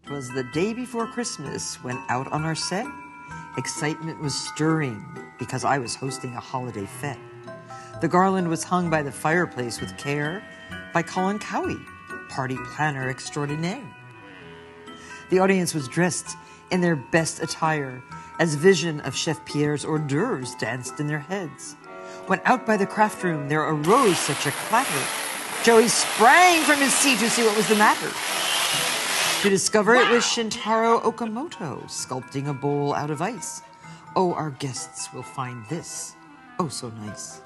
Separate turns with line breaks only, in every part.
'Twas the day before Christmas when out on our set, excitement was stirring because I was hosting a holiday fete. The garland was hung by the fireplace with care by Colin Cowie, party planner extraordinaire. The audience was dressed in their best attire as vision of Chef Pierre's hors d'oeuvres danced in their heads. When out by the craft room there arose such a clatter, Joey sprang from his seat to see what was the matter. To discover it was Shintaro Okamoto sculpting a bowl out of ice. Oh, our guests will find this oh so nice.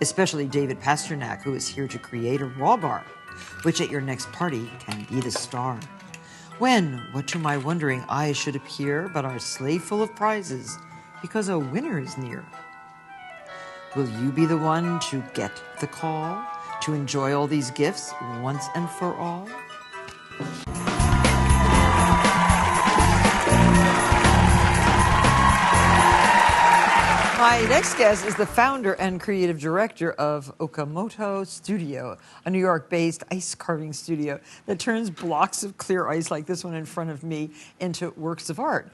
Especially David Pasternak, who is here to create a raw bar, which at your next party can be the star. When, what to my wondering eyes should appear but our sleigh full of prizes, because a winner is near. Will you be the one to get the call, to enjoy all these gifts once and for all? My next guest is the founder and creative director of Okamoto Studio, a New York-based ice carving studio that turns blocks of clear ice like this one in front of me into works of art,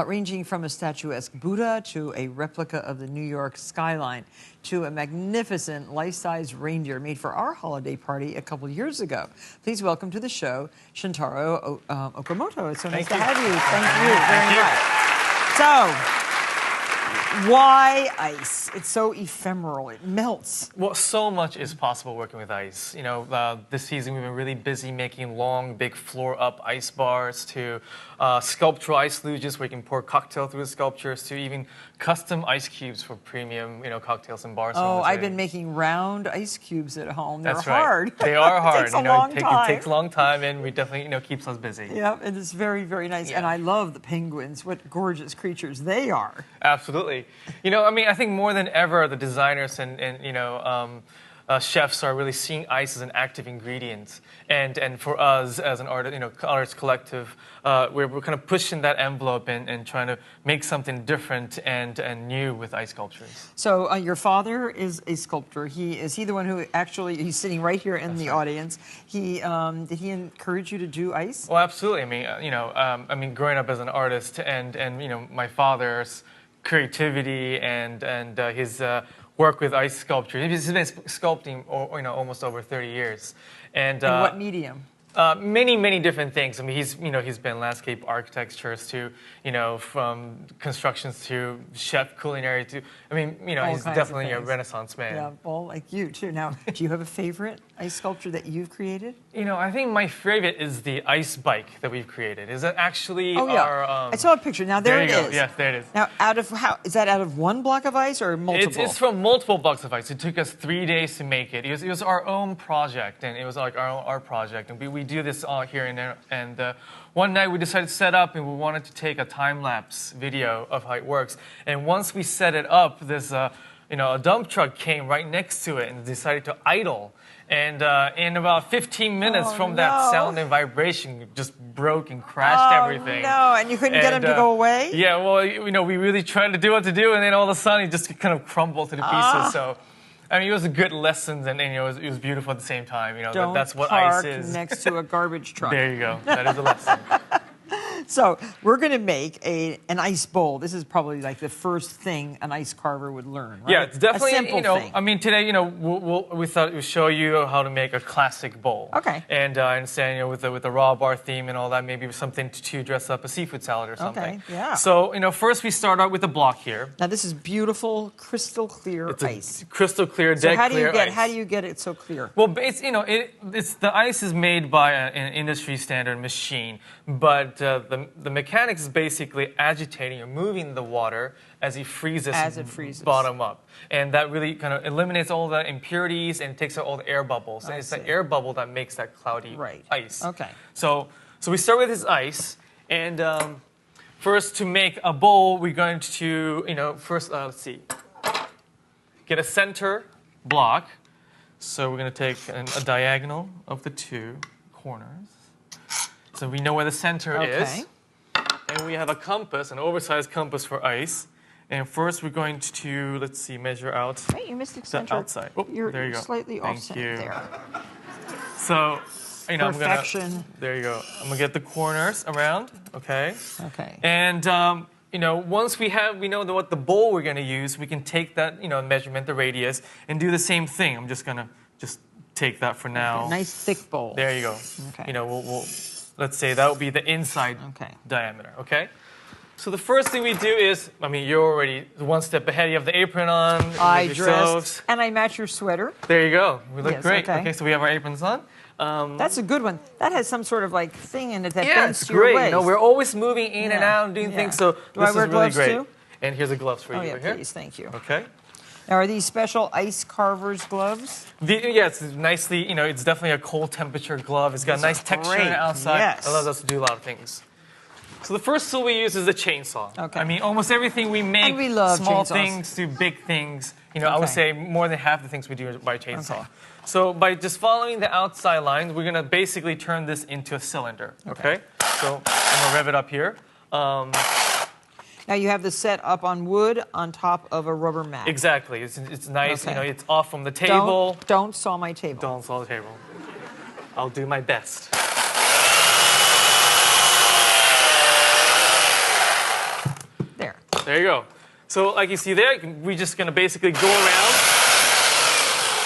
ranging from a statuesque Buddha to a replica of the New York skyline to a magnificent life-size reindeer made for our holiday party a couple years ago. Please welcome to the show, Shintaro Okamoto. It's so nice to have you. Thank you very much. So, why ice? It's so ephemeral. It melts.
Well, so much is possible working with ice. You know, this season we've been really busy making long, big floor-up ice bars to sculptural ice luges where you can pour cocktail through the sculptures to even custom ice cubes for premium, cocktails and bars.
Oh, I've been making round ice cubes at home. They're
That's
hard.
Right. They are hard.
It takes a long time.
It takes a long time, and we definitely, keeps us busy.
Yeah, and it's very, very nice. Yeah. And I love the penguins. What gorgeous creatures they are.
Absolutely. I think more than ever, the designers and chefs are really seeing ice as an active ingredient. And for us as an artist collective, we're kind of pushing that envelope and trying to make something different and new with ice sculptures.
So your father is a sculptor. Is he the one who he's sitting right here in the audience. Did he encourage you to do ice?
Well, absolutely. Growing up as an artist and my father's creativity and his work with ice sculpture. He's been sculpting, almost over 30 years. And
in what medium?
Many different things. He's been landscape architectures to from constructions to chef culinary to he's definitely a Renaissance man.
Yeah, well, like you too. Now, do you have a favorite ice sculpture that you've created?
I think my favorite is the ice bike that we've created. Is that actually our?
I saw a picture. Now there it is.
Yes, there it is.
Now, is that out of one block of ice or multiple?
It's from multiple blocks of ice. It took us 3 days to make it. It was our own project, and it was like our own art project, and we do this all here and there. And one night we decided to set up, and we wanted to take a time-lapse video of how it works. And once we set it up, this a dump truck came right next to it and decided to idle. And in about 15 minutes from that sound and vibration, just broke and crashed everything.
No, and you couldn't get him to go away?
Yeah, well, we really tried to do what to do, and then all of a sudden it just kind of crumbled to the pieces. So, it was a good lesson, and it was beautiful at the same time. That's what ice is.
Don't park next to a garbage truck.
There you go. That is a lesson.
So we're going to make an ice bowl. This is probably like the first thing an ice carver would learn, right?
Yeah, it's definitely,
a simple thing.
Today, we thought we'd show you how to make a classic bowl.
Okay.
And I understand, with the raw bar theme and all that, maybe something to dress up a seafood salad or something.
Okay, yeah.
So, first we start out with a block here.
Now this is beautiful, crystal clear
ice. Crystal clear,
dead
clear ice.
How do you get it so clear?
Well, it's the ice is made by an industry standard machine, but the mechanics is basically agitating or moving the water as it freezes bottom up. And that really kind of eliminates all the impurities and takes out all the air bubbles. And it's the air bubble that makes that cloudy ice.
Okay.
So we start with this ice. And first, to make a bowl, we're going to, first, let's see, get a center block. So we're going to take a diagonal of the two corners. So we know where the center is. And we have a compass, an oversized compass for ice. And first we're going to, let's see, measure out
you missed the
outside. Oh,
You're
there you go.
Slightly offset there.
So
Perfection.
There you go. I'm gonna get the corners around. Okay.
Okay.
And once we know what the bowl we're gonna use, we can take that measurement, the radius, and do the same thing. I'm just gonna take that for now.
Okay, nice thick bowl.
There you go.
Okay.
We'll let's say that would be the inside diameter. Okay. So the first thing we do is, you're already one step ahead. You have the apron on.
I dressed, and I match your sweater.
There you go. We look great.
Okay.
So we have our aprons on.
That's a good one. That has some sort of thing in it that bends
it's
to your
great.
waist.
We're always moving in and out and doing things. So
do I wear
is really
gloves
great.
too?
And here's the gloves for you.
Oh yeah,
right here.
please, thank you.
Okay.
Now, are these special ice carver's gloves?
It's nicely. It's definitely a cold temperature glove. It's got a nice texture on the outside.
Yes.
It allows us to do a lot of things. So the first tool we use is the chainsaw.
Okay.
Almost everything we make,
And we love
small
chainsaws.
things to big things. I would say more than half the things we do is by chainsaw. So by just following the outside lines, we're gonna basically turn this into a cylinder. Okay. So I'm gonna rev it up here.
Now you have the set up on wood on top of a rubber mat.
Exactly. It's nice.
Okay.
It's off from the table.
Don't saw my table.
Don't saw the table. I'll do my best. There you go. So like you see there, we're just going to basically go around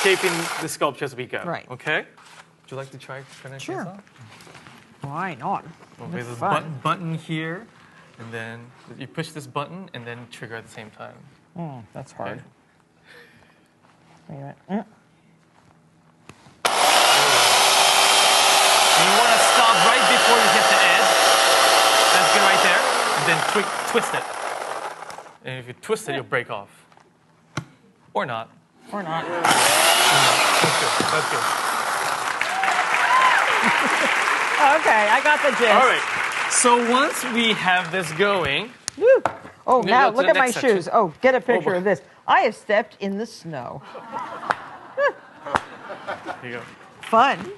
shaping the sculpture as we go.
Right.
Okay? Would you like to try turning
Sure.
this on?
Why not?
There's a button here, and then you push this button and then trigger at the same time.
That's hard. Wait a minute.
And you want to stop right before you hit the edge. That's good right there. And then twist it. And if you twist it, you'll break off. Or not.
Or not.
That's good. That's good.
Okay, I got the gist.
All right. So once we have this going...
Woo. Oh, now
go to
look
the
at my
next section.
shoes. Oh, get a picture
boy.
of this. I have stepped in the snow.
Here you go.
Fun.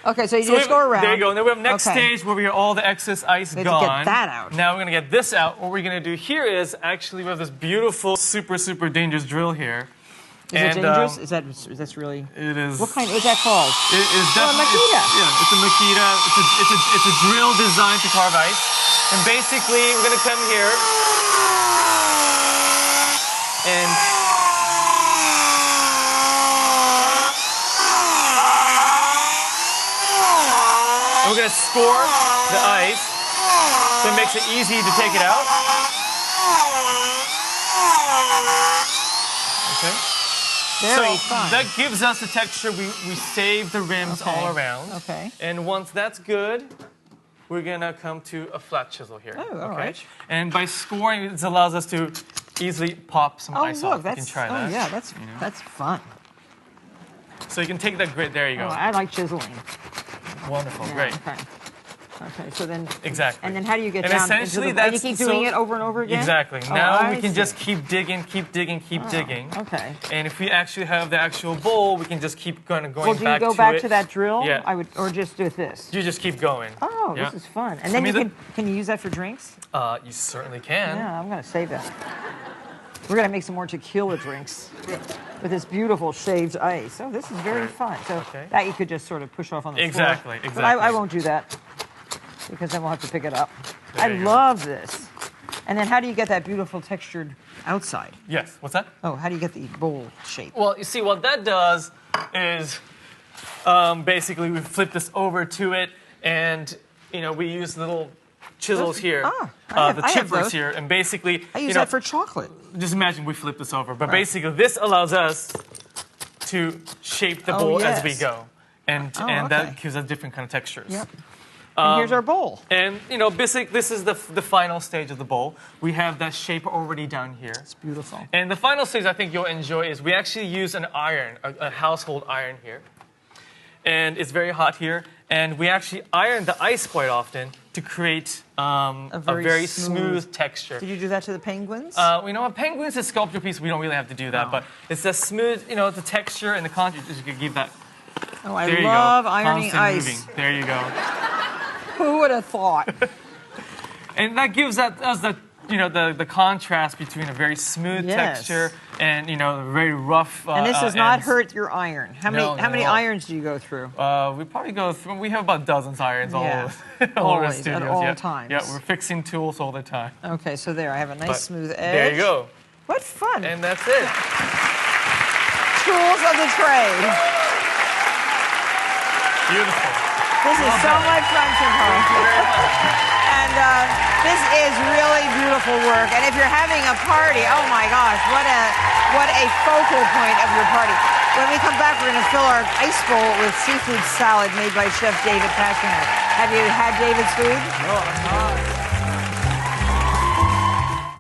Okay, so you just go around.
There you go. And then we have next
Okay.
stage where we have all the excess ice
We have to
gone.
get that out.
Now we're going to get this out. What we're going to do here is actually we have this beautiful, super, super dangerous drill here.
Is it dangerous? Is that really?
It is.
What kind is that called?
It is
Oh, a
definitely.
Makita.
It's a Makita. It's a drill designed to carve ice. And basically, we're going to come here and we're going to score the ice so it makes it easy to take it out. Okay.
Very
So
fun.
that gives us the texture. We save the rims all around.
Okay.
And once that's good, we're gonna come to a flat chisel here.
Oh, all right.
And by scoring, this allows us to easily pop some ice
look,
off. You can try
oh
that.
yeah, that's fun.
So you can take that grit. There you go.
Oh, I like chiseling.
Wonderful.
Yeah,
Great.
Okay. Okay. So then.
Exactly.
And then how do you get
And
down into
essentially
the? And you keep doing
so-
it over and over again.
Exactly.
Oh,
Now
I
we can
see.
just keep digging, keep digging, keep digging.
Okay.
And if we actually have the actual bowl, we can just keep going
Well, do you
back
go
to
back
it.
to that drill?
Yeah.
I would, or just do this.
You just keep going.
Oh,
Yeah.
this is fun. And then
mean,
you can you use that for drinks?
You certainly can.
Yeah, I'm gonna save that. We're gonna make some more tequila drinks with this beautiful shaved ice. Oh, this is very fun. So that you could just sort of push off on the
Exactly,
floor.
exactly.
But I won't do that because then we'll have to pick it up.
There
I
you go.
love this. And then how do you get that beautiful textured outside?
Yes. What's that?
Oh, how do you get the bowl shape?
Well, you see, what that does is basically we flip this over to it, and we use little chisels here,
I have
the chippers
those.
here, and basically
I use that for chocolate.
Just imagine we flip this over, but basically this allows us to shape the bowl as we
yes.
go, and
okay.
that gives us different kind of textures.
Yep. And here's our bowl.
And basically this is the final stage of the bowl. We have that shape already down here.
It's beautiful.
And the final stage I think you'll enjoy is we actually use an iron, a household iron here. And it's very hot here. And we actually iron the ice quite often to create a very smooth texture.
Did you do that to the penguins?
Penguins is a sculpture piece. We don't really have to do that. But it's the smooth, the texture and the contour. You can give that.
Oh, I
There you
love
go.
ironing
Constant
ice.
moving. There you go.
Who would have thought?
And that gives us that the contrast between a very smooth texture and a very rough.
And this does not
ends.
hurt your iron. How many irons do you go through?
We probably go through. We have about dozens of irons all over the
Always,
studios.
at all times.
Yeah, we're fixing tools all the time.
Okay, so there, I have a nice smooth edge.
There you go.
What fun!
And that's it.
Tools of the trade.
Beautiful.
This is so much fun, and this is really beautiful work. And if you're having a party, oh my gosh, what a focal point of your party. When we come back, we're going to fill our ice bowl with seafood salad made by Chef David Pasternak. Have you had David's food?
No, I'm not.